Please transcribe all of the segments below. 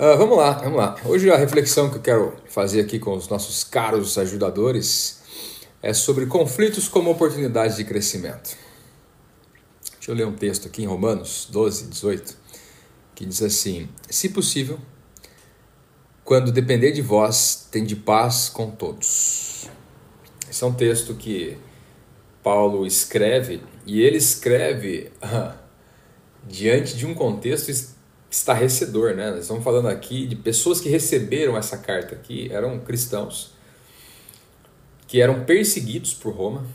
Vamos lá, vamos lá. Hoje a reflexão que eu quero fazer aqui com os nossos caros ajudadores é sobre conflitos como oportunidades de crescimento. Deixa eu ler um texto aqui em Romanos 12, 18, que diz assim: se possível, quando depender de vós, tende paz com todos. Esse é um texto que Paulo escreve, e ele escreve diante de um contexto estarrecedor, né? Nós estamos falando aqui de pessoas que receberam essa carta aqui, eram cristãos, que eram perseguidos por Roma,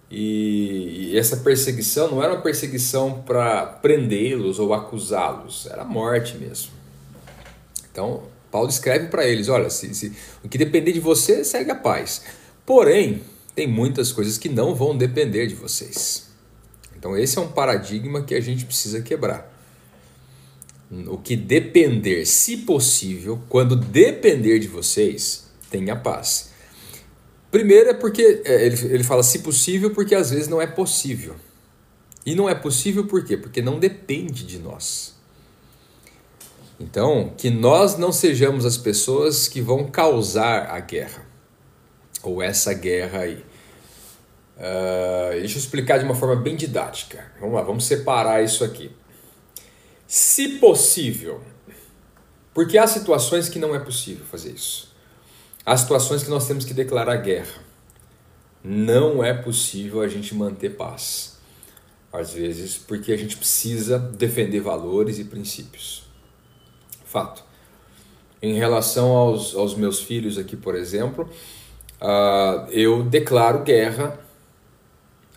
e essa perseguição não era uma perseguição para prendê-los ou acusá-los, era a morte mesmo. Então, Paulo escreve para eles: olha, se o que depender de você, segue a paz. Porém, tem muitas coisas que não vão depender de vocês. Então, esse é um paradigma que a gente precisa quebrar. O que depender, se possível, quando depender de vocês, tenha paz. Primeiro é porque ele fala se possível, porque às vezes não é possível. E não é possível por quê? Porque não depende de nós. Então, que nós não sejamos as pessoas que vão causar a guerra, ou essa guerra aí. Deixa eu explicar de uma forma bem didática. Vamos lá, vamos separar isso aqui. Se possível, porque há situações que não é possível fazer isso. Há situações que nós temos que declarar guerra. Não é possível a gente manter paz. Às vezes, porque a gente precisa defender valores e princípios. Fato. Em relação aos meus filhos aqui, por exemplo, eu declaro guerra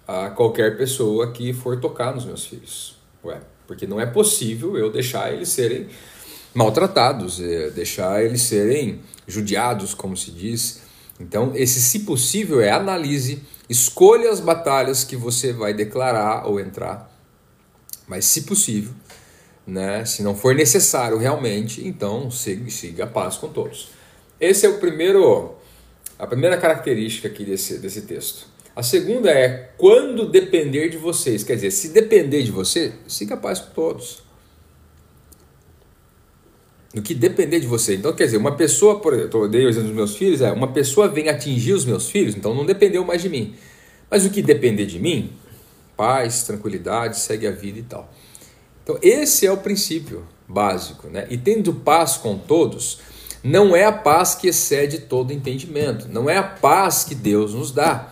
a qualquer pessoa que for tocar nos meus filhos. Porque não é possível eu deixar eles serem maltratados, deixar eles serem judiados, como se diz. Então, esse se possível analise, escolha as batalhas que você vai declarar ou entrar, mas se possível, né, se não for necessário realmente, então siga a paz com todos. Esse é a primeira característica aqui desse texto. A segunda é quando depender de vocês, quer dizer, se depender de você, siga a paz com todos. No que depender de você. Então, quer dizer, uma pessoa, eu dei o exemplo dos meus filhos, uma pessoa vem atingir os meus filhos, então não dependeu mais de mim. Mas o que depender de mim, paz, tranquilidade, segue a vida e tal. Então, esse é o princípio básico, né? E tendo paz com todos, não é a paz que excede todo entendimento, não é a paz que Deus nos dá.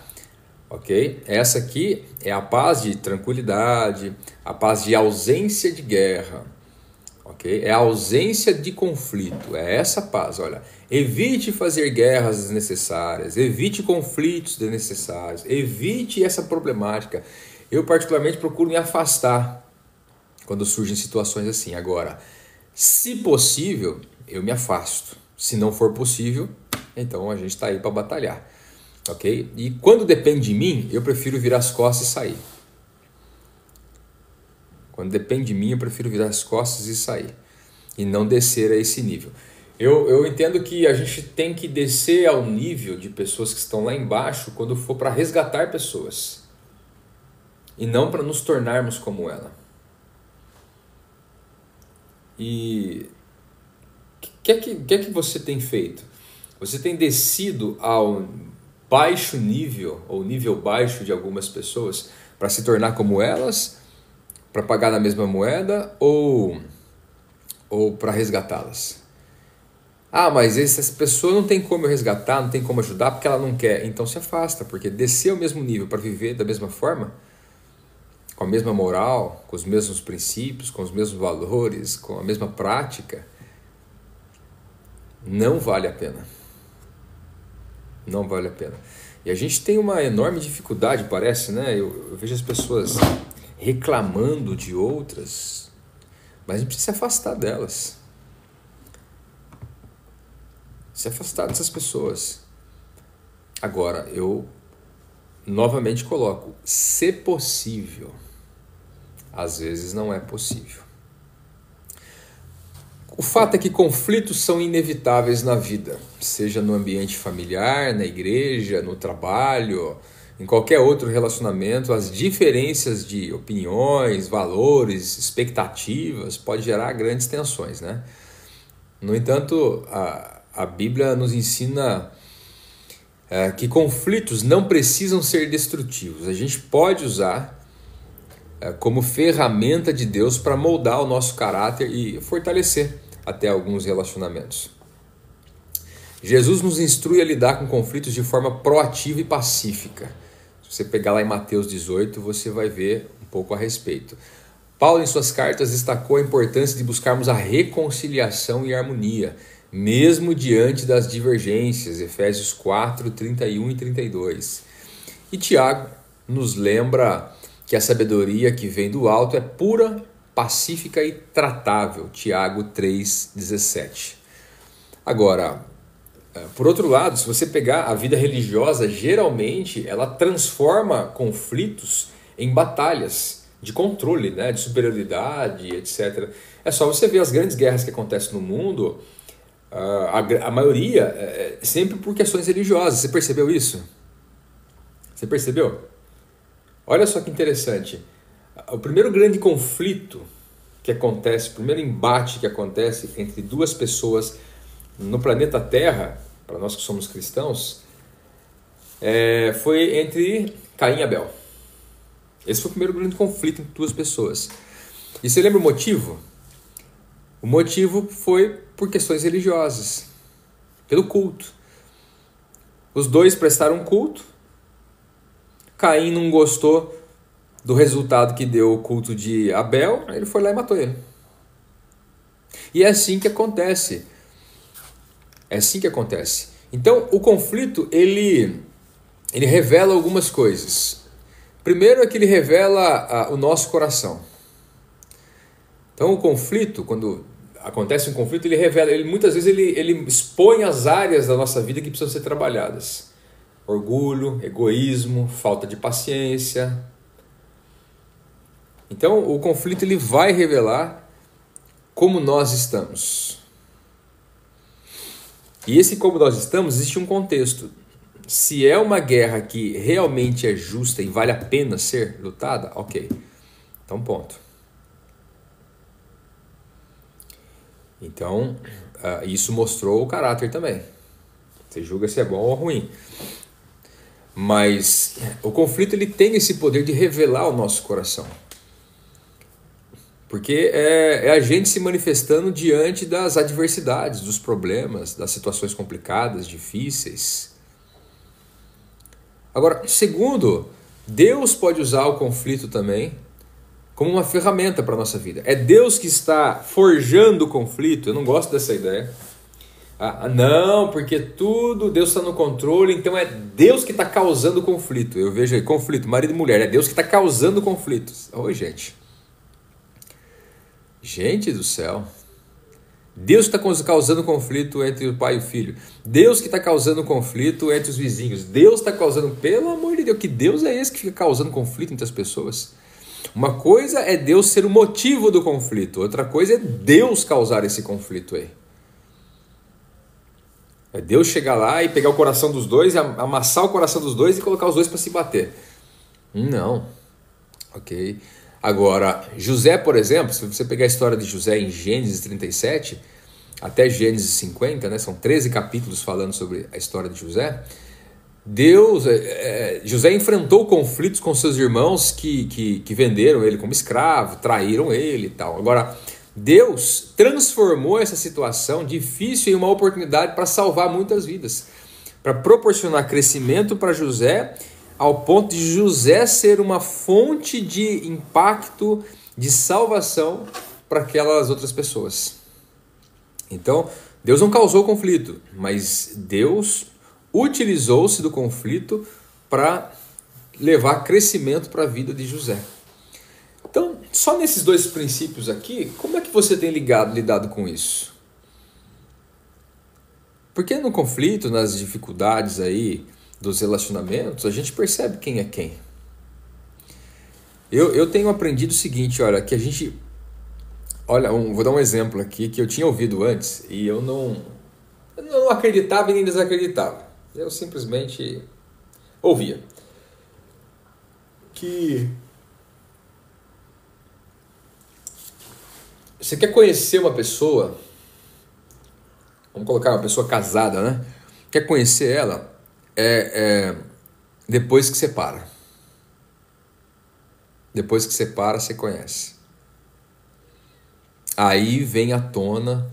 Ok? Essa aqui é a paz de tranquilidade, a paz de ausência de guerra, ok? É a ausência de conflito, é essa paz. Olha, evite fazer guerras desnecessárias, evite conflitos desnecessários, evite essa problemática. Eu particularmente procuro me afastar quando surgem situações assim. Agora, se possível, eu me afasto. Se não for possível, então a gente está aí para batalhar. Ok? E quando depende de mim, eu prefiro virar as costas e sair. Quando depende de mim, eu prefiro virar as costas e sair. E não descer a esse nível. Eu entendo que a gente tem que descer ao nível de pessoas que estão lá embaixo quando for para resgatar pessoas. E não para nos tornarmos como ela. E o que é que você tem feito? Você tem descido ao baixo nível, ou nível baixo de algumas pessoas, para se tornar como elas, para pagar na mesma moeda, ou para resgatá-las? Mas essa pessoa não tem como eu resgatar, não tem como ajudar, porque ela não quer. Então se afasta, porque descer ao mesmo nível para viver da mesma forma, com a mesma moral, com os mesmos princípios, com os mesmos valores, com a mesma prática, não vale a pena. Não vale a pena. E a gente tem uma enorme dificuldade, parece, né? Eu vejo as pessoas reclamando de outras, mas a gente precisa se afastar delas. Se afastar dessas pessoas. Agora, eu novamente coloco, se possível. Às vezes não é possível. O fato é que conflitos são inevitáveis na vida, seja no ambiente familiar, na igreja, no trabalho, em qualquer outro relacionamento. As diferenças de opiniões, valores, expectativas pode gerar grandes tensões, né? No entanto, a Bíblia nos ensina que conflitos não precisam ser destrutivos. A gente pode usar como ferramenta de Deus para moldar o nosso caráter e fortalecer até alguns relacionamentos. Jesus nos instrui a lidar com conflitos de forma proativa e pacífica. Se você pegar lá em Mateus 18, você vai ver um pouco a respeito. Paulo, em suas cartas, destacou a importância de buscarmos a reconciliação e harmonia, mesmo diante das divergências, Efésios 4, 31 e 32. E Tiago nos lembra que a sabedoria que vem do alto é pura, pacífica e tratável, Tiago 3, 17. Agora, por outro lado, se você pegar a vida religiosa, geralmente ela transforma conflitos em batalhas de controle, né, de superioridade, etc. É só você ver as grandes guerras que acontecem no mundo, a maioria é sempre por questões religiosas. Você percebeu isso? Você percebeu? Olha só que interessante. O primeiro grande conflito que acontece, o primeiro embate que acontece entre duas pessoas no planeta Terra, para nós que somos cristãos, foi entre Caim e Abel. Esse foi o primeiro grande conflito entre duas pessoas. E você lembra o motivo? O motivo foi por questões religiosas, pelo culto. Os dois prestaram culto. Caim não gostou do resultado que deu o culto de Abel, ele foi lá e matou ele. E é assim que acontece. É assim que acontece. Então, o conflito, ele revela algumas coisas. Primeiro é que ele revela o nosso coração. Então, o conflito, quando acontece um conflito, ele revela, muitas vezes ele expõe as áreas da nossa vida que precisam ser trabalhadas. Orgulho, egoísmo, falta de paciência. Então, o conflito ele vai revelar como nós estamos. E esse como nós estamos, existe um contexto. Se é uma guerra que realmente é justa e vale a pena ser lutada, ok. Então, ponto. Então, isso mostrou o caráter também. Você julga se é bom ou ruim. Mas o conflito ele tem esse poder de revelar o nosso coração. Porque é a gente se manifestando diante das adversidades, dos problemas, das situações complicadas, difíceis. Agora, segundo, Deus pode usar o conflito também como uma ferramenta para a nossa vida. É Deus que está forjando o conflito. Eu não gosto dessa ideia. Não, porque tudo Deus está no controle, então é Deus que está causando conflito. Eu vejo aí, conflito, marido e mulher, é Deus que está causando conflitos. Oi, gente. Gente do céu, Deus que está causando conflito entre o pai e o filho, Deus que está causando conflito entre os vizinhos, Deus está causando, pelo amor de Deus, que Deus é esse que fica causando conflito entre as pessoas? Uma coisa é Deus ser o motivo do conflito, outra coisa é Deus causar esse conflito aí. É Deus chegar lá e pegar o coração dos dois, amassar o coração dos dois e colocar os dois para se bater. Não, ok. Agora, José, por exemplo, se você pegar a história de José em Gênesis 37 até Gênesis 50, né, são 13 capítulos falando sobre a história de José. José enfrentou conflitos com seus irmãos que venderam ele como escravo, traíram ele e tal. Agora, Deus transformou essa situação difícil em uma oportunidade para salvar muitas vidas, para proporcionar crescimento para José, ao ponto de José ser uma fonte de impacto, de salvação para aquelas outras pessoas. Então, Deus não causou conflito, mas Deus utilizou-se do conflito para levar crescimento para a vida de José. Então, só nesses dois princípios aqui, como é que você tem lidado com isso? Porque no conflito, nas dificuldades aí dos relacionamentos, a gente percebe quem é quem. Eu tenho aprendido o seguinte, olha, que a gente... vou dar um exemplo aqui que eu tinha ouvido antes e eu não acreditava e nem desacreditava. Eu simplesmente ouvia. Que você quer conhecer uma pessoa, Vamos colocar uma pessoa casada, né? Quer conhecer ela? Depois que separa. Depois que separa, você conhece. Aí vem à tona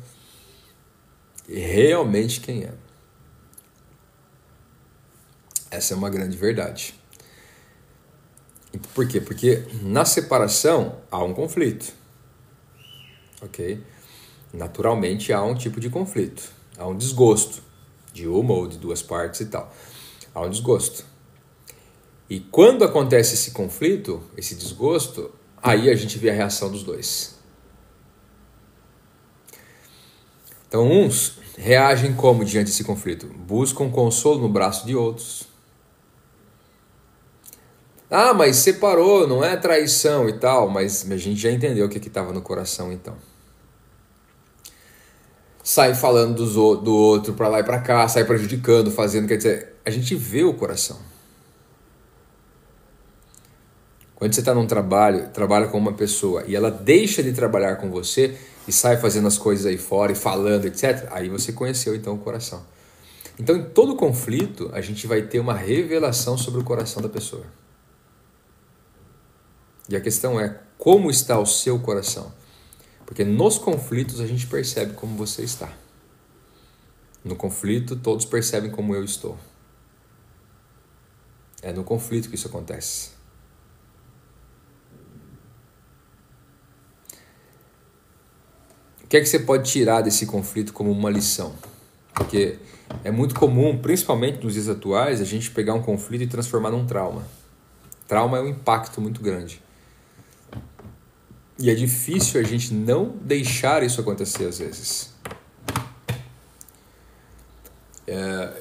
realmente quem é. Essa é uma grande verdade. Por quê? Porque na separação há um conflito. Ok? Naturalmente há um tipo de conflito. Há um desgosto de uma ou de duas partes e tal. Há um desgosto. E quando acontece esse conflito, esse desgosto, aí a gente vê a reação dos dois. Então, uns reagem como diante desse conflito? Buscam consolo no braço de outros. Ah, mas separou, não é traição e tal, mas a gente já entendeu o que estava no coração então. Sai falando do outro para lá e para cá, sai prejudicando, fazendo, quer dizer, a gente vê o coração. Quando você está num trabalho, trabalha com uma pessoa e ela deixa de trabalhar com você e sai fazendo as coisas aí fora e falando, etc., aí você conheceu então o coração. Então, em todo conflito, a gente vai ter uma revelação sobre o coração da pessoa. E a questão é, como está o seu coração? Porque nos conflitos a gente percebe como você está. No conflito, todos percebem como eu estou. É no conflito que isso acontece. O que é que você pode tirar desse conflito como uma lição? Porque é muito comum, principalmente nos dias atuais, a gente pegar um conflito e transformar num trauma. Trauma é um impacto muito grande. E é difícil a gente não deixar isso acontecer às vezes.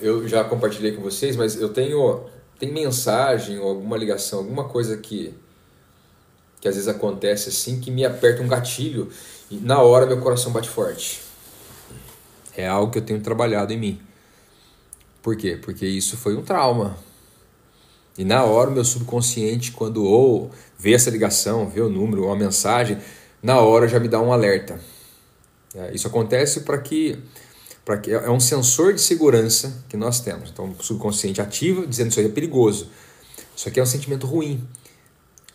Eu já compartilhei com vocês, mas eu tem mensagem ou alguma ligação, alguma coisa que às vezes acontece assim, que me aperta um gatilho e na hora meu coração bate forte. É algo que eu tenho trabalhado em mim. Por quê? Porque isso foi um trauma. E na hora o meu subconsciente, quando ou vê essa ligação, vê o número, ou a mensagem, na hora já me dá um alerta. Isso acontece para que é um sensor de segurança que nós temos. Então o subconsciente ativa, dizendo isso aí é perigoso. Isso aqui é um sentimento ruim.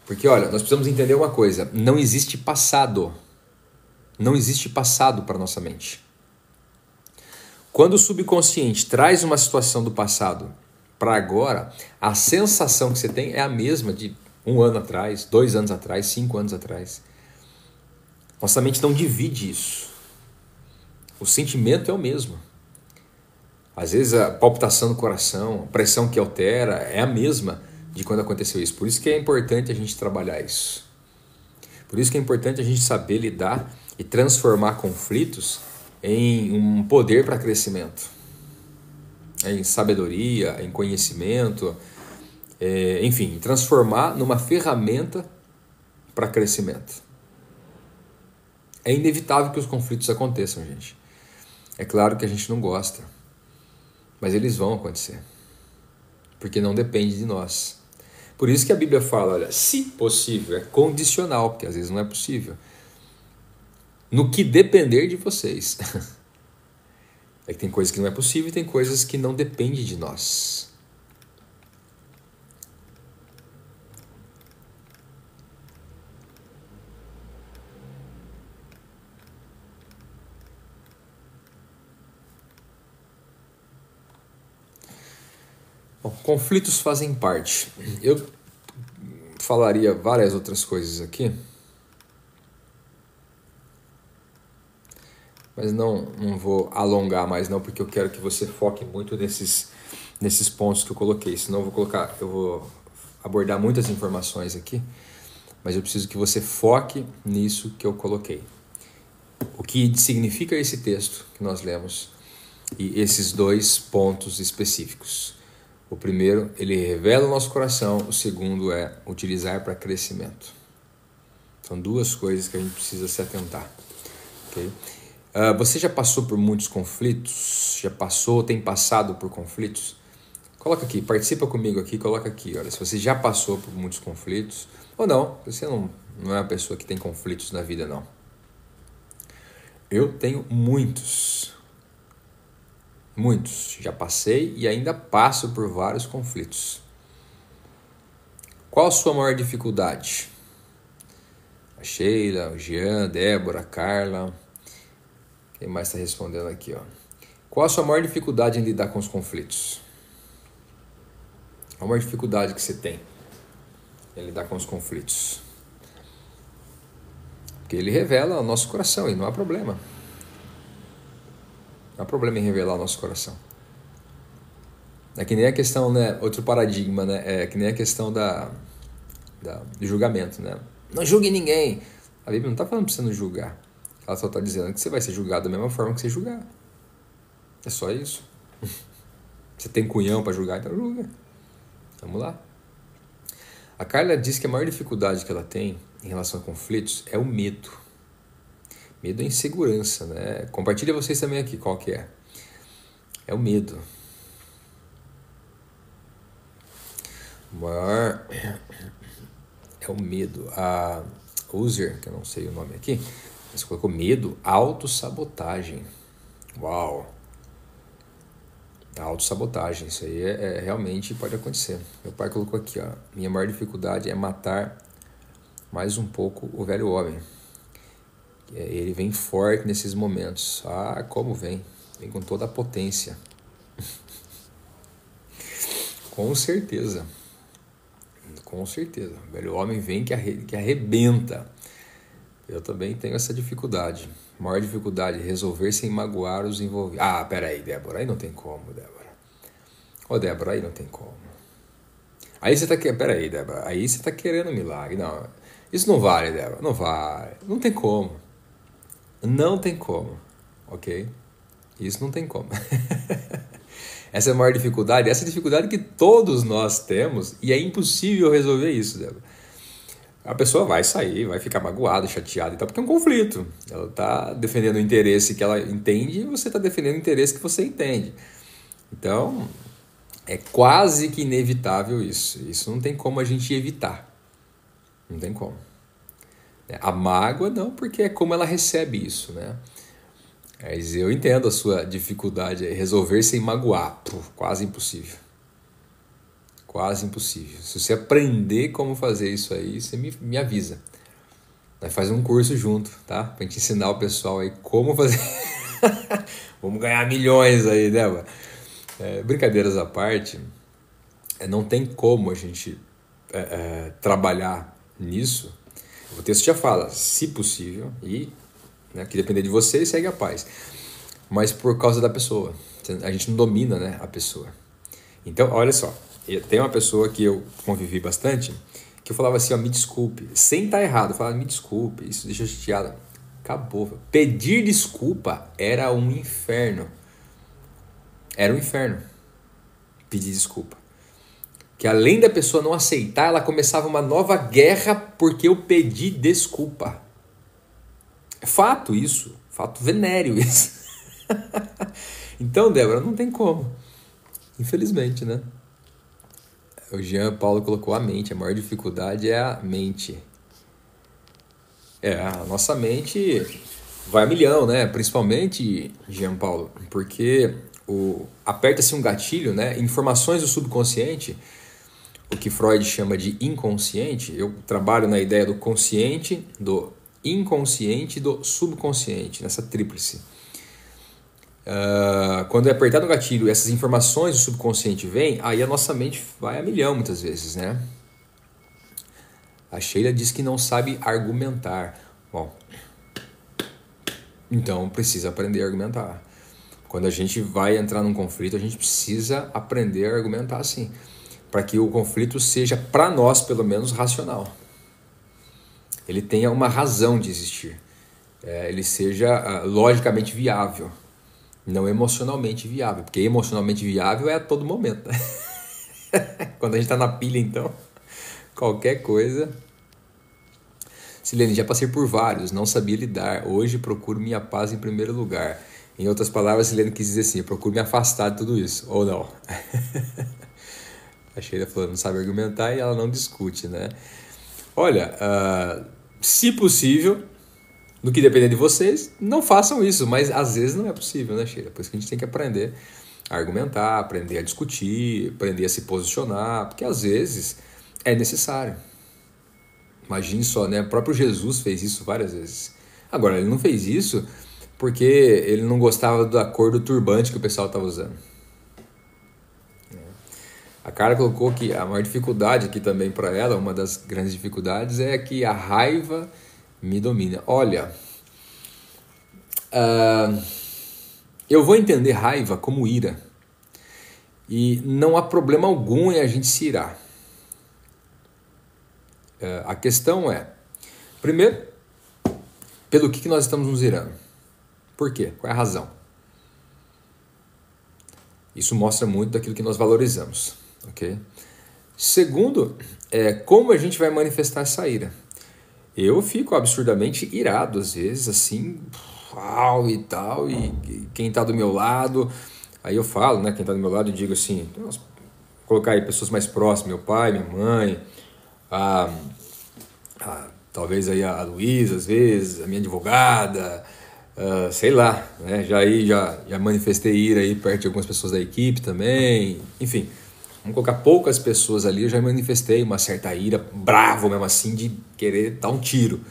Porque olha, nós precisamos entender uma coisa, não existe passado. Não existe passado para nossa mente. Quando o subconsciente traz uma situação do passado para agora, a sensação que você tem é a mesma de 1 ano atrás, 2 anos atrás, 5 anos atrás. Nossa mente não divide isso. O sentimento é o mesmo. Às vezes a palpitação do coração, a pressão que altera é a mesma de quando aconteceu isso. Por isso que é importante a gente trabalhar isso. Por isso que é importante a gente saber lidar e transformar conflitos em um poder para crescimento. Em sabedoria, em conhecimento, enfim, transformar numa ferramenta para crescimento. É inevitável que os conflitos aconteçam, gente. É claro que a gente não gosta, mas eles vão acontecer, porque não depende de nós. Por isso que a Bíblia fala, olha, se possível, é condicional, porque às vezes não é possível. No que depender de vocês. É que tem coisas que não é possível e tem coisas que não dependem de nós. Bom, conflitos fazem parte. Eu falaria várias outras coisas aqui, mas não vou alongar mais não, porque eu quero que você foque muito nesses pontos que eu coloquei. Senão eu vou abordar muitas informações aqui, mas eu preciso que você foque nisso que eu coloquei. O que significa esse texto que nós lemos e esses 2 pontos específicos. O primeiro, ele revela o nosso coração. O segundo é utilizar para crescimento. São 2 coisas que a gente precisa se atentar. Okay? Você já passou por muitos conflitos? Tem passado por conflitos? Coloca aqui, participa comigo aqui, coloca aqui. Olha, se você já passou por muitos conflitos, ou não, você não é uma pessoa que tem conflitos na vida, não. Eu tenho muitos. Muitos. Já passei e ainda passo por vários conflitos. Qual a sua maior dificuldade? A Sheila, o Jean, Débora, a Carla. Quem mais está respondendo aqui, ó? Qual a sua maior dificuldade em lidar com os conflitos? Qual a maior dificuldade que você tem em lidar com os conflitos? Porque ele revela o nosso coração e não há problema. Não há problema em revelar o nosso coração. É que nem a questão, né? Outro paradigma, né? É que nem a questão do julgamento, né? Não julgue ninguém. A Bíblia não está falando para você não julgar. Ela só está dizendo que você vai ser julgado da mesma forma que você julgar. É só isso. Você tem cunhão para julgar, então julga. Vamos lá. A Carla diz que a maior dificuldade que ela tem em relação a conflitos é o medo. Medo é insegurança, né? Compartilha vocês também aqui, qual que é? É o medo. O maior é o medo. A user, que eu não sei o nome aqui, mas colocou medo, autossabotagem. Uau! A autossabotagem, isso aí realmente pode acontecer. Meu pai colocou aqui, ó, minha maior dificuldade é matar mais um pouco o velho homem. Ele vem forte nesses momentos. Ah, como vem? Vem com toda a potência. Com certeza. Com certeza. O velho homem vem que arrebenta. Eu também tenho essa dificuldade. A maior dificuldade é resolver sem magoar os envolvidos. Ah, peraí, Débora. Aí não tem como, Débora. Ô, Débora, aí não tem como. Aí você tá querendo... Peraí, Débora. Aí você tá querendo um milagre. Não, isso não vale, Débora. Não vale. Não tem como. Não tem como. Ok? Isso não tem como. Essa é a maior dificuldade. Essa é a dificuldade que todos nós temos. E é impossível resolver isso, Débora. A pessoa vai sair, vai ficar magoada, chateada e tal, porque é um conflito. Ela está defendendo o interesse que ela entende e você está defendendo o interesse que você entende. Então, é quase que inevitável isso. Isso não tem como a gente evitar. Não tem como. A mágoa não, porque é como ela recebe isso, né? Mas eu entendo a sua dificuldade em resolver sem magoar. Quase impossível. Quase impossível. Se você aprender como fazer isso aí, você me avisa. Nós faz um curso junto, tá? Pra gente ensinar o pessoal aí como fazer. Vamos ganhar milhões aí, né, mano? Brincadeiras à parte, não tem como a gente trabalhar nisso. O texto já fala, se possível, e né, que depender de você, segue a paz. Mas por causa da pessoa. A gente não domina, né, a pessoa. Então, olha só. Tem uma pessoa que eu convivi bastante, que eu falava assim, ó, me desculpe, sem estar errado, eu falava, me desculpe, isso deixa eu chateada. Acabou. Pedir desculpa era um inferno. Era um inferno. Pedir desculpa. Que além da pessoa não aceitar, ela começava uma nova guerra porque eu pedi desculpa. É fato isso. Fato venéreo isso. Então, Débora, não tem como. Infelizmente, né? O Jean Paulo colocou a mente. A maior dificuldade é a mente. A nossa mente vai a milhão, né? Principalmente, Jean Paulo, porque aperta-se um gatilho, né? Informações do subconsciente, o que Freud chama de inconsciente. Eu trabalho na ideia do consciente, do inconsciente e do subconsciente, nessa tríplice. Quando é apertado o gatilho, essas informações do subconsciente vêm, aí a nossa mente vai a milhão muitas vezes, né? A Sheila diz que não sabe argumentar. Bom, então precisa aprender a argumentar. Quando a gente vai entrar num conflito, a gente precisa aprender a argumentar sim, para que o conflito seja, para nós pelo menos, racional. Ele tenha uma razão de existir. Ele seja logicamente viável. Não emocionalmente viável, porque emocionalmente viável é a todo momento. Quando a gente está na pilha, então, qualquer coisa. Silene, já passei por vários, não sabia lidar. Hoje procuro minha paz em primeiro lugar. Em outras palavras, Silene quis dizer assim, eu procuro me afastar de tudo isso, ou não. A Sheila falou, não sabe argumentar e ela não discute, né? Olha, se possível, No que depender de vocês, não façam isso, mas às vezes não é possível, né, Sheila? Por isso que a gente tem que aprender a argumentar, aprender a discutir, aprender a se posicionar, porque às vezes é necessário. Imagine só, né? O próprio Jesus fez isso várias vezes. Agora, ele não fez isso porque ele não gostava da cor do turbante que o pessoal estava usando. A Carla colocou que a maior dificuldade aqui também para ela, uma das grandes dificuldades, é que a raiva me domina. Olha, eu vou entender raiva como ira. E não há problema algum em a gente se irar. A questão é, primeiro, pelo que nós estamos nos irando? Por quê? Qual é a razão? Isso mostra muito daquilo que nós valorizamos. Okay? Segundo, como a gente vai manifestar essa ira. Eu fico absurdamente irado às vezes, assim, e tal, e quem está do meu lado, aí eu falo, né, quem está do meu lado, eu digo assim, vou colocar aí pessoas mais próximas, meu pai, minha mãe, talvez aí a Luísa, às vezes, a minha advogada, sei lá, né, já manifestei ira aí perto de algumas pessoas da equipe também, enfim. Vamos colocar poucas pessoas ali, eu já manifestei uma certa ira, bravo mesmo assim, de querer dar um tiro,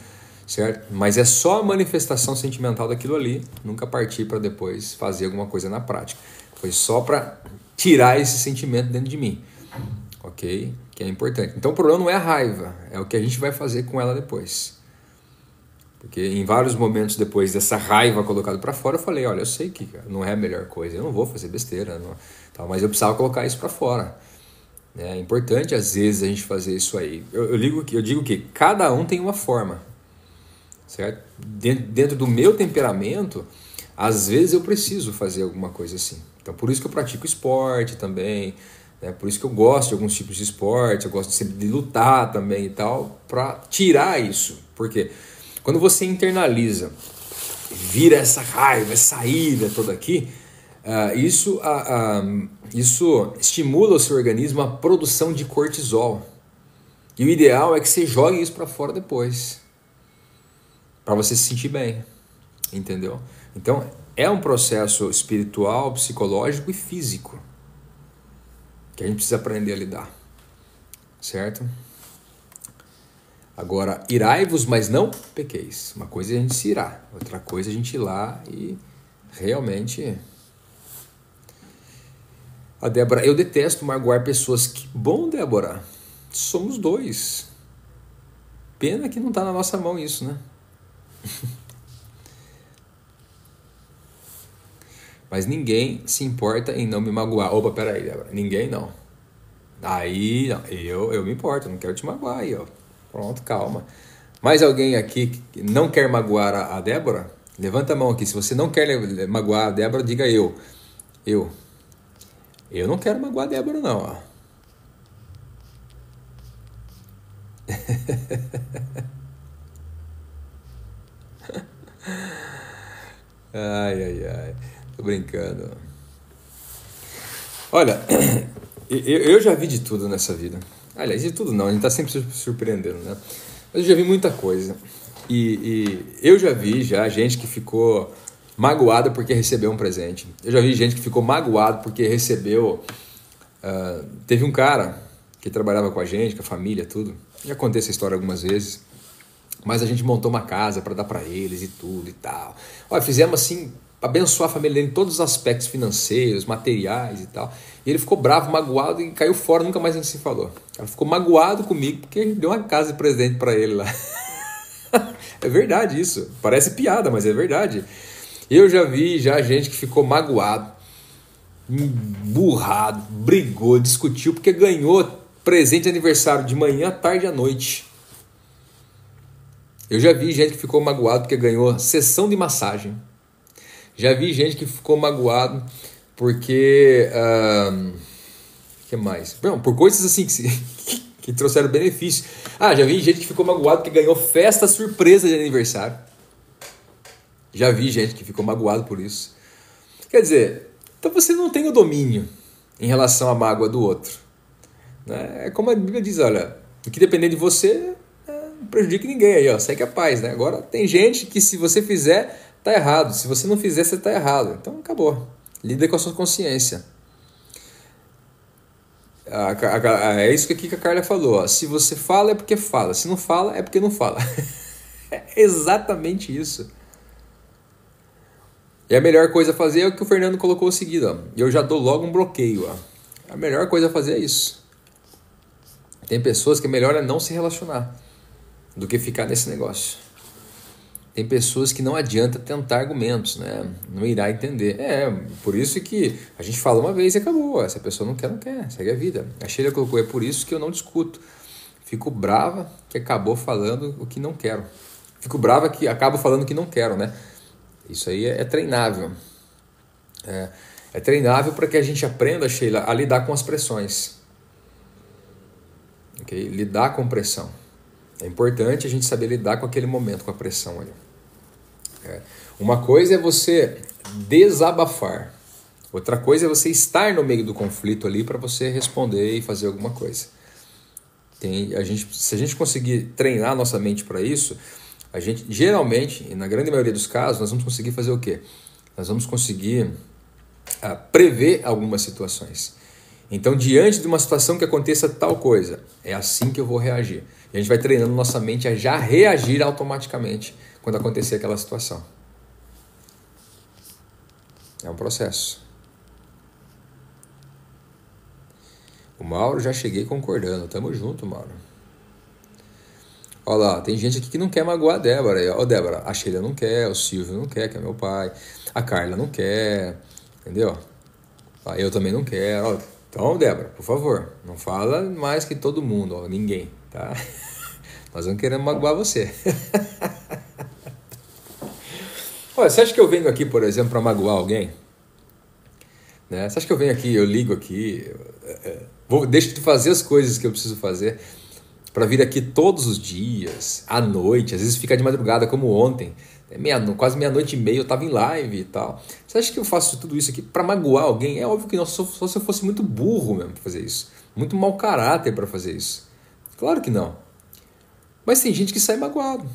certo? Mas é só a manifestação sentimental daquilo ali, nunca partir para depois fazer alguma coisa na prática. Foi só para tirar esse sentimento dentro de mim, ok? Que é importante. Então o problema não é a raiva, é o que a gente vai fazer com ela depois. Porque em vários momentos depois dessa raiva colocada para fora, eu falei, olha, eu sei que não é a melhor coisa, eu não vou fazer besteira, não, mas eu precisava colocar isso para fora. É importante, às vezes, a gente fazer isso aí. Eu digo que cada um tem uma forma, certo? Dentro do meu temperamento, às vezes eu preciso fazer alguma coisa assim. Então, por isso que eu pratico esporte também, né? Por isso que eu gosto de alguns tipos de esporte, eu gosto sempre de lutar também e tal, para tirar isso. Por quê? Quando você internaliza, vira essa raiva, essa ira toda aqui, isso estimula o seu organismo a produção de cortisol. E o ideal é que você jogue isso para fora depois, para você se sentir bem, entendeu? Então, é um processo espiritual, psicológico e físico que a gente precisa aprender a lidar, certo? Agora, irai-vos, mas não pequeis. Uma coisa é a gente se irar, outra coisa é a gente ir lá e realmente... A Débora, eu detesto magoar pessoas. Que bom, Débora. Somos dois. Pena que não está na nossa mão isso, né? Mas ninguém se importa em não me magoar. Opa, peraí, Débora. Ninguém não. Aí, não, eu me importo, não quero te magoar aí, ó. Pronto, calma. Mais alguém aqui que não quer magoar a Débora? Levanta a mão aqui. Se você não quer magoar a Débora, diga eu. Eu não quero magoar a Débora, não. Ó. Ai. Tô brincando. Olha, eu já vi de tudo nessa vida. Aliás, de tudo não, a gente tá sempre se surpreendendo, né? Mas eu já vi muita coisa. E eu já vi gente que ficou magoada porque recebeu um presente. Eu já vi gente que ficou magoado porque recebeu... teve um cara que trabalhava com a gente, com a família, tudo. Já contei essa história algumas vezes. Mas a gente montou uma casa para dar para eles e tudo e tal. Olha, fizemos assim... abençoar a família dele em todos os aspectos financeiros, materiais e tal. E ele ficou bravo, magoado e caiu fora, nunca mais a gente se falou. Ela ficou magoado comigo porque a gente deu uma casa de presente para ele lá. É verdade isso. Parece piada, mas é verdade. Eu já vi gente que ficou magoado, burrado, brigou, discutiu porque ganhou presente de aniversário de manhã, tarde e à noite. Eu já vi gente que ficou magoado porque ganhou sessão de massagem. Já vi gente que ficou magoado porque... que mais? Não, por coisas assim que trouxeram benefício. Já vi gente que ficou magoado porque ganhou festa surpresa de aniversário. Já vi gente que ficou magoado por isso. Quer dizer, então você não tem o domínio em relação à mágoa do outro. Né? É como a Bíblia diz, olha, o que depender de você, prejudique ninguém aí, ó, segue a paz, né? Agora tem gente que se você fizer, tá errado. Se você não fizer, você tá errado. Então acabou. Lida com a sua consciência. É isso que aqui que a Carla falou, ó. Se você fala é porque fala, se não fala é porque não fala. É exatamente isso. E a melhor coisa a fazer é o que o Fernando colocou o seguinte, ó. E eu já dou logo um bloqueio, ó. A melhor coisa a fazer é isso. Tem pessoas que é melhor é não se relacionar do que ficar nesse negócio. Tem pessoas que não adianta tentar argumentos, né? Não irá entender. Por isso que a gente fala uma vez e acabou. Se a pessoa não quer, não quer. Segue a vida. A Sheila colocou, é por isso que eu não discuto. Fico brava que acabou falando o que não quero. Fico brava que acabo falando o que não quero, né? Isso aí é treinável. É treinável para que a gente aprenda, Sheila, a lidar com as pressões. Okay? Lidar com pressão. É importante a gente saber lidar com aquele momento, com a pressão ali. Uma coisa é você desabafar. Outra coisa é você estar no meio do conflito ali para você responder e fazer alguma coisa. Se a gente conseguir treinar a nossa mente para isso, a gente geralmente, e na grande maioria dos casos, nós vamos conseguir fazer o quê? Nós vamos conseguir prever algumas situações. Então, diante de uma situação que aconteça tal coisa, é assim que eu vou reagir. E a gente vai treinando nossa mente a já reagir automaticamente quando acontecer aquela situação. É um processo. O Mauro, já cheguei concordando. Tamo junto, Mauro. Olha lá, tem gente aqui que não quer magoar a Débora. Ó, Débora, a Sheila não quer, o Silvio não quer, que é meu pai. A Carla não quer, entendeu? Eu também não quero. Então, Débora, por favor, não fala mais que todo mundo, ó, ninguém, tá? Nós não queremos magoar você. Olha, você acha que eu venho aqui, por exemplo, para magoar alguém? Né? Você acha que eu venho aqui, eu ligo aqui, deixo de fazer as coisas que eu preciso fazer para vir aqui todos os dias, à noite, às vezes ficar de madrugada como ontem, quase meia-noite e meia eu estava em live e tal. Você acha que eu faço tudo isso aqui para magoar alguém? É óbvio que não, só se eu fosse muito burro mesmo para fazer isso, muito mau caráter para fazer isso. Claro que não. Mas tem gente que sai magoado.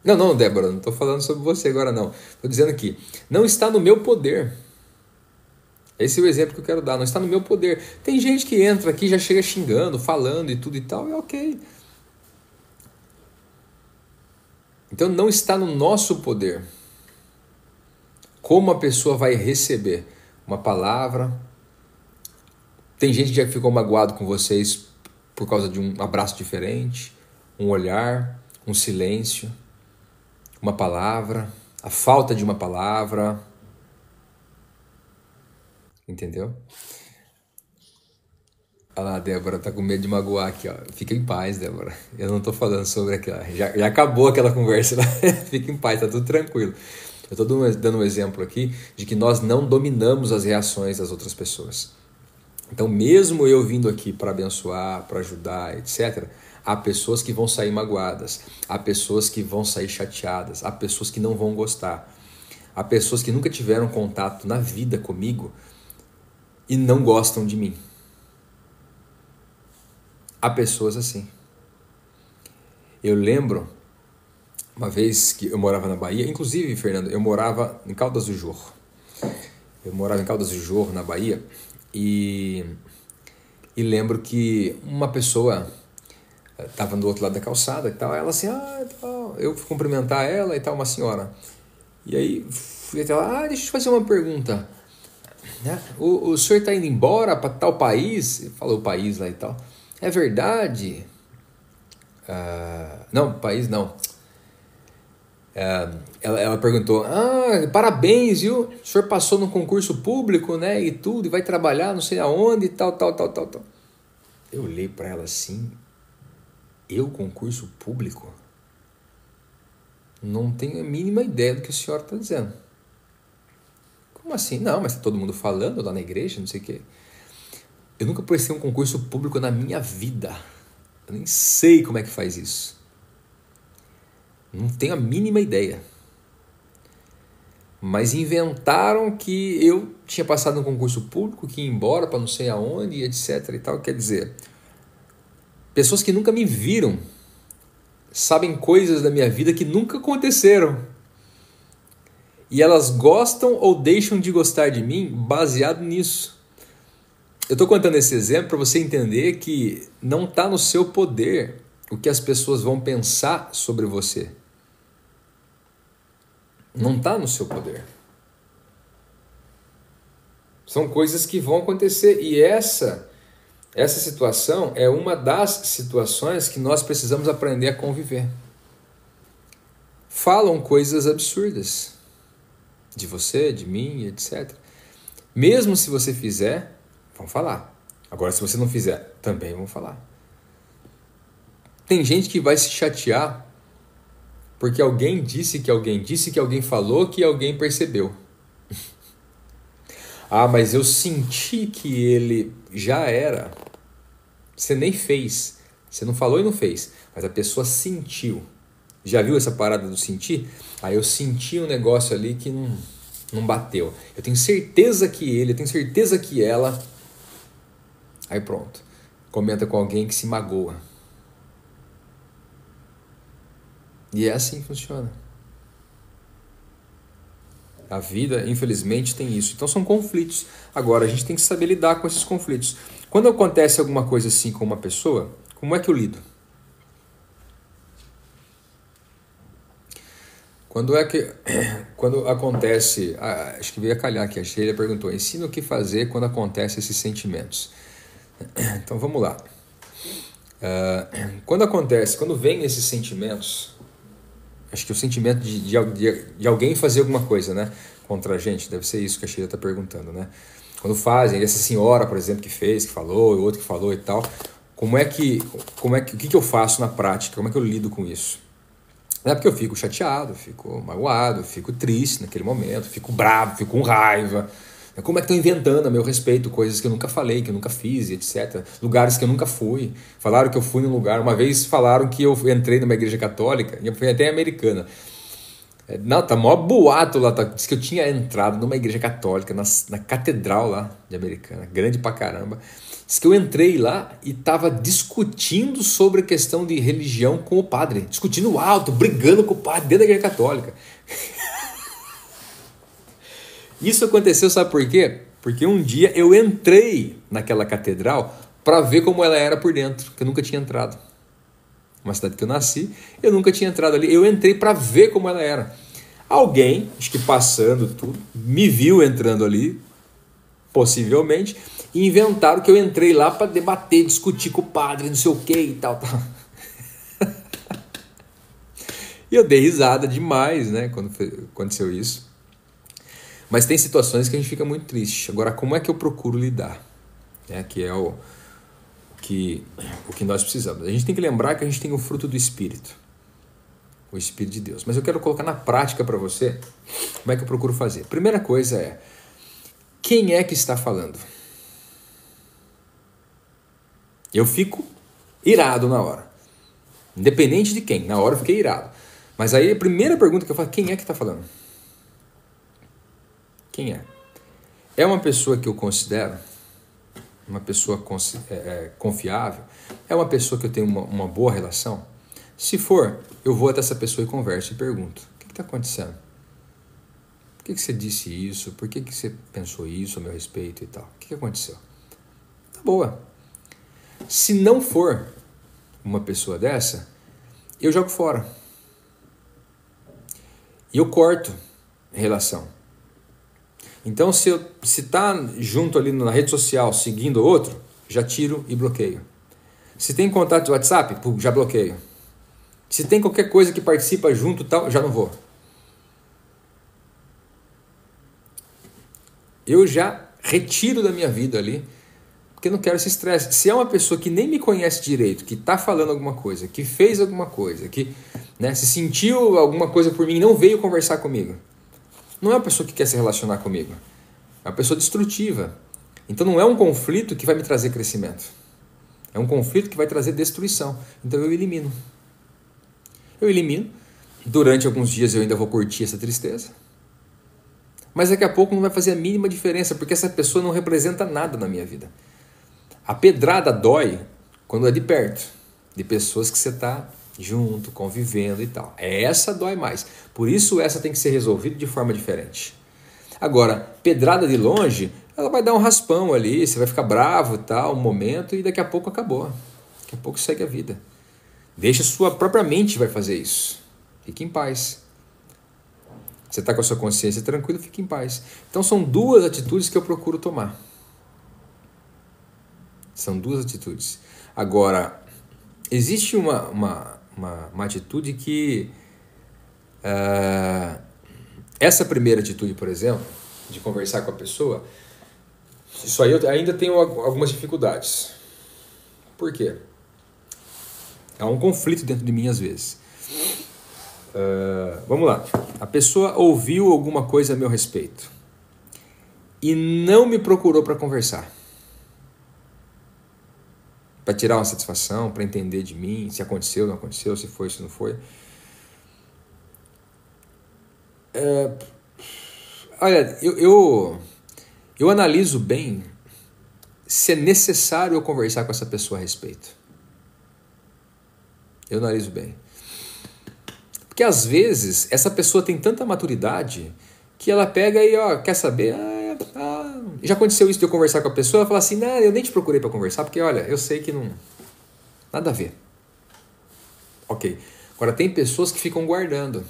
Não, Débora, não estou falando sobre você agora não. Estou dizendo que não está no meu poder. Esse é o exemplo que eu quero dar, não está no meu poder. Tem gente que entra aqui, já chega xingando, falando e tudo e tal, é ok. Então não está no nosso poder. Como a pessoa vai receber uma palavra. Tem gente que já ficou magoado com vocês por causa de um abraço diferente, um olhar, um silêncio, uma palavra, a falta de uma palavra. Entendeu? Olha lá, Débora, tá com medo de magoar aqui, ó. Fica em paz, Débora. Eu não tô falando sobre aquela. Já acabou aquela conversa lá. Fica em paz, tá tudo tranquilo. Eu tô dando um exemplo aqui de que nós não dominamos as reações das outras pessoas. Então, mesmo eu vindo aqui para abençoar, para ajudar, etc., há pessoas que vão sair magoadas, há pessoas que vão sair chateadas, há pessoas que não vão gostar, há pessoas que nunca tiveram contato na vida comigo e não gostam de mim. Há pessoas assim. Eu lembro uma vez que eu morava na Bahia, inclusive, Fernando, eu morava em Caldas do Jorro. Eu morava em Caldas do Jorro, na Bahia, e lembro que uma pessoa estava do outro lado da calçada e tal, ela assim, eu fui cumprimentar ela e tal, uma senhora. E aí fui até lá, deixa eu te fazer uma pergunta. O senhor está indo embora para tal país? Falou o país lá e tal. É verdade? Não, país não. Ela perguntou, parabéns, viu? O senhor passou no concurso público, né? E tudo, e vai trabalhar não sei aonde e tal. Eu olhei para ela assim, concurso público? Não tenho a mínima ideia do que a senhora está dizendo. Como assim? Não, mas está todo mundo falando lá na igreja, não sei o quê. Eu nunca prestei um concurso público na minha vida. Eu nem sei como é que faz isso. Não tenho a mínima ideia. Mas inventaram que eu tinha passado no concurso público, que ia embora para não sei aonde, etc. e tal. Quer dizer, Pessoas que nunca me viram sabem coisas da minha vida que nunca aconteceram. E elas gostam ou deixam de gostar de mim baseado nisso. Eu estou contando esse exemplo para você entender que não está no seu poder o que as pessoas vão pensar sobre você. Não está no seu poder. São coisas que vão acontecer. E essa situação é uma das situações que nós precisamos aprender a conviver. Falam coisas absurdas de você, de mim, etc. Mesmo se você fizer, vão falar. Agora, se você não fizer, também vão falar. Tem gente que vai se chatear porque alguém disse que alguém falou, que alguém percebeu. Ah, mas eu senti que ele já era. Você nem fez. Você não falou e não fez. Mas a pessoa sentiu. Já viu essa parada do sentir? Aí eu senti um negócio ali que não bateu. Eu tenho certeza que ele, eu tenho certeza que ela. Aí pronto. Comenta com alguém que se magoa. E é assim que funciona. A vida, infelizmente, tem isso. Então são conflitos. Agora, a gente tem que saber lidar com esses conflitos. Quando acontece alguma coisa assim com uma pessoa, como é que eu lido? Quando acontece... acho que veio a calhar aqui. A Sheila perguntou, ensina o que fazer quando acontecem esses sentimentos. Então vamos lá. Quando vem esses sentimentos... Acho que o sentimento de alguém fazer alguma coisa, né, contra a gente, deve ser isso que a Sheila está perguntando, né? Quando fazem, essa senhora, por exemplo, que fez, que falou, e outro que falou e tal, o que eu faço na prática? Como é que eu lido com isso? Não é porque eu fico chateado, fico magoado, fico triste naquele momento, fico bravo, fico com raiva. Como é que estão inventando a meu respeito coisas que eu nunca falei, que eu nunca fiz, etc. Lugares que eu nunca fui. Falaram que eu fui num lugar. Uma vez falaram que eu entrei numa igreja católica, e eu fui até americana. Não, tá maior boato lá. Diz que eu tinha entrado numa igreja católica, na catedral lá de Americana, grande pra caramba. Diz que eu entrei lá e tava discutindo sobre a questão de religião com o padre. Discutindo alto, brigando com o padre dentro da igreja católica. Isso aconteceu, sabe por quê? Porque um dia eu entrei naquela catedral para ver como ela era por dentro, que eu nunca tinha entrado. Uma cidade que eu nasci, eu nunca tinha entrado ali. Eu entrei para ver como ela era. Alguém, acho que passando tudo, me viu entrando ali, possivelmente, e inventaram que eu entrei lá para debater, discutir com o padre, não sei o que e tal. E eu dei risada demais, né, quando aconteceu isso. Mas tem situações que a gente fica muito triste. Agora, como é que eu procuro lidar? Que é o que nós precisamos. A gente tem que lembrar que a gente tem o fruto do Espírito. O Espírito de Deus. Mas eu quero colocar na prática para você como é que eu procuro fazer. Primeira coisa é, quem é que está falando? Eu fico irado na hora. Independente de quem. Na hora eu fiquei irado. Mas aí a primeira pergunta que eu faço, quem é que está falando? Quem é? É uma pessoa que eu considero uma pessoa confiável? É uma pessoa que eu tenho uma boa relação? Se for, eu vou até essa pessoa e converso e pergunto, o que está acontecendo? Por que você disse isso? Por que você pensou isso a meu respeito e tal? O que aconteceu? Tá boa. Se não for uma pessoa dessa, eu jogo fora. E eu corto a relação. Então, se tá junto ali na rede social, seguindo outro, já tiro e bloqueio. Se tem contato de WhatsApp, já bloqueio. Se tem qualquer coisa que participa junto, tal, já não vou. Eu já retiro da minha vida ali, porque eu não quero esse estresse. Se é uma pessoa que nem me conhece direito, que está falando alguma coisa, que fez alguma coisa, que se sentiu alguma coisa por mim e não veio conversar comigo, não é uma pessoa que quer se relacionar comigo. É uma pessoa destrutiva. Então não é um conflito que vai me trazer crescimento. É um conflito que vai trazer destruição. Então eu elimino. Durante alguns dias eu ainda vou curtir essa tristeza. Mas daqui a pouco não vai fazer a mínima diferença, porque essa pessoa não representa nada na minha vida. A pedrada dói quando é de perto. de pessoas que você está junto, convivendo e tal. Essa dói mais. Por isso essa tem que ser resolvida de forma diferente. Agora, pedrada de longe, ela vai dar um raspão ali, você vai ficar bravo e tal, um momento, e daqui a pouco acabou. Daqui a pouco segue a vida. Deixa a sua própria mente vai fazer isso. Fique em paz. Você está com a sua consciência tranquila, fique em paz. Então são duas atitudes que eu procuro tomar. São duas atitudes. Agora, existe uma atitude que... essa primeira atitude, por exemplo, de conversar com a pessoa, isso aí eu ainda tenho algumas dificuldades. Por quê? Há um conflito dentro de mim às vezes. Vamos lá. A pessoa ouviu alguma coisa a meu respeito e não me procurou para conversar. Para tirar uma satisfação, para entender de mim, se aconteceu, não aconteceu, se foi, se não foi. Olha, eu analiso bem se é necessário eu conversar com essa pessoa a respeito. Eu analiso bem. Porque às vezes essa pessoa tem tanta maturidade que ela pega e, quer saber? Já aconteceu isso de eu conversar com a pessoa, ela fala assim, não, eu nem te procurei para conversar, porque olha, eu sei que não... Nada a ver. Ok. Agora tem pessoas que ficam guardando.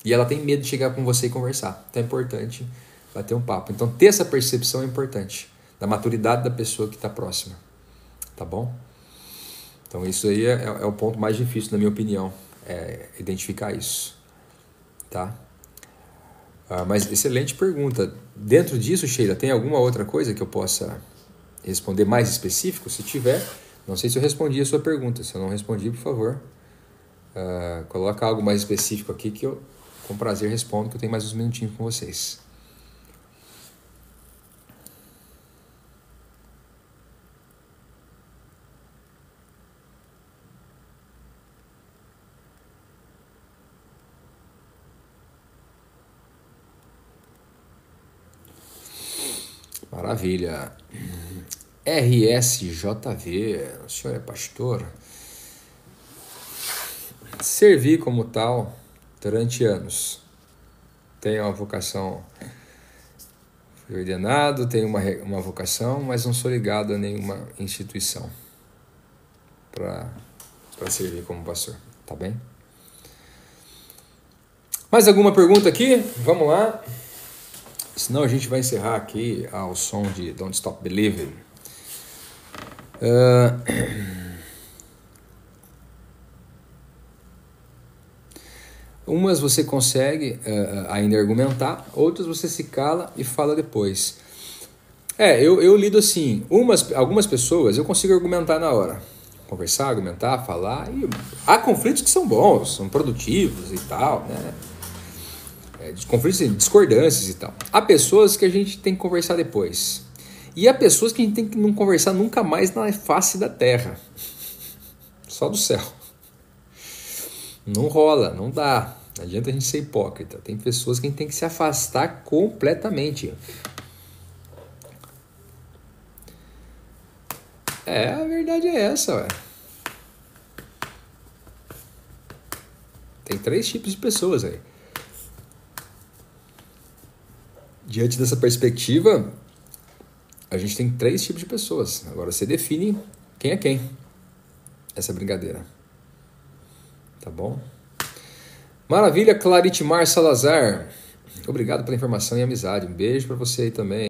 E ela tem medo de chegar com você e conversar. Então é importante bater um papo. Então ter essa percepção é importante. Da maturidade da pessoa que está próxima. Tá bom? Então isso aí é o ponto mais difícil, na minha opinião. É identificar isso. Tá? Mas excelente pergunta. Dentro disso, Sheila, tem alguma outra coisa que eu possa responder mais específico? Se tiver, não sei se eu respondi a sua pergunta. Se eu não respondi, por favor, coloca algo mais específico aqui que eu, com prazer, respondo, que eu tenho mais uns minutinhos com vocês. Maravilha. RSJV, o senhor é pastor? Servi como tal durante anos. Tenho uma vocação, fui ordenado, tenho uma vocação, mas não sou ligado a nenhuma instituição para servir como pastor, tá bem? Mais alguma pergunta aqui? Vamos lá. Senão a gente vai encerrar aqui ao som de Don't Stop Believing. Umas você consegue ainda argumentar, outras você se cala e fala depois. Eu lido assim, algumas pessoas eu consigo argumentar na hora. Conversar, argumentar, falar. E há conflitos que são bons, são produtivos e tal, né? Conflitos, discordâncias e tal. Há pessoas que a gente tem que conversar depois. E há pessoas que a gente tem que não conversar nunca mais na face da terra. Só do céu. Não rola, não dá. Não adianta a gente ser hipócrita. Tem pessoas que a gente tem que se afastar completamente. A verdade é essa, ué. Tem 3 tipos de pessoas aí. Diante dessa perspectiva, a gente tem 3 tipos de pessoas. Agora você define quem é quem. Essa brincadeira. Tá bom? Maravilha, Claritimar Salazar. Obrigado pela informação e amizade. Um beijo para você aí também.